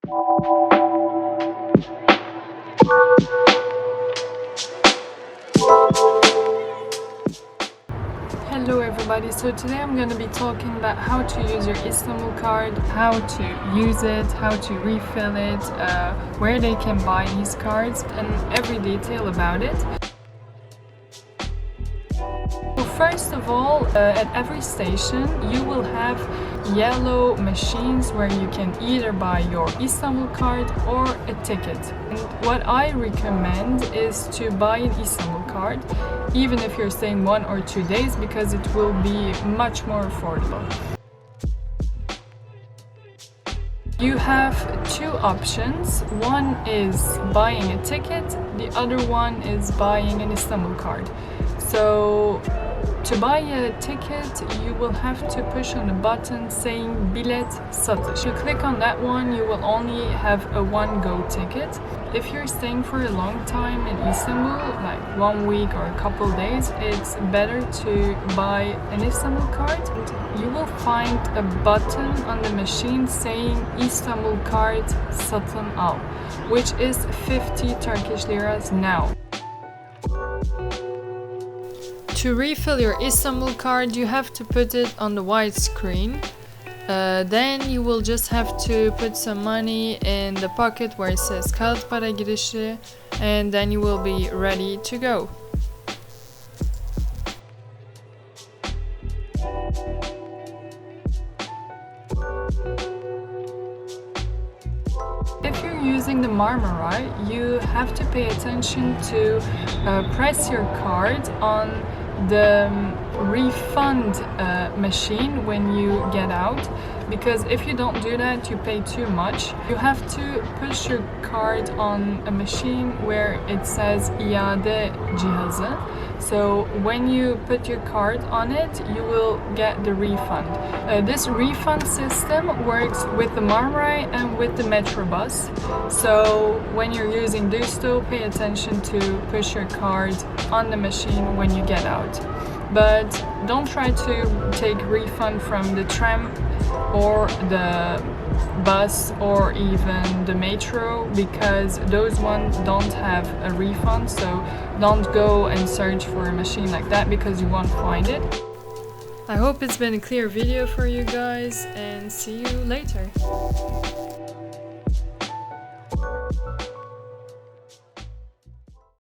Hello everybody, so today I'm going to be talking about how to use your Istanbul card, how to use it, how to refill it, where they can buy these cards, and every detail about it. So first of all, at every station you will have yellow machines where you can either buy your Istanbul card or a ticket. And what I recommend is to buy an Istanbul card, even if you're staying 1 or 2 days, because it will be much more affordable. You have two options. One is buying a ticket, the other one is buying an Istanbul card. So to buy a ticket, you will have to push on a button saying Bilet Satış. If you click on that one, you will only have a one-go ticket. If you're staying for a long time in Istanbul, like 1 week or a couple days, it's better to buy an Istanbul card. You will find a button on the machine saying IstanbulKart satın al, which is 50 Turkish liras now. To refill your Istanbul card, you have to put it on the white screen. Then you will just have to put some money in the pocket where it says kağıt para girişi, and then you will be ready to go. If you're using the Marmara, you have to pay attention to press your card on the refund machine when you get out, because if you don't do that, you pay too much. You have to push your card on a machine where it says iade cihazı. So when you put your card on it, you will get the refund. This refund system works with the Marmara and with the Metro bus. So when you're using Dusto, pay attention to push your card on the machine when you get out. But don't try to take refund from the tram or the bus or even the metro, because those ones don't have a refund. So don't go and search for a machine like that, because you won't find it. I hope it's been a clear video for you guys, and see you later.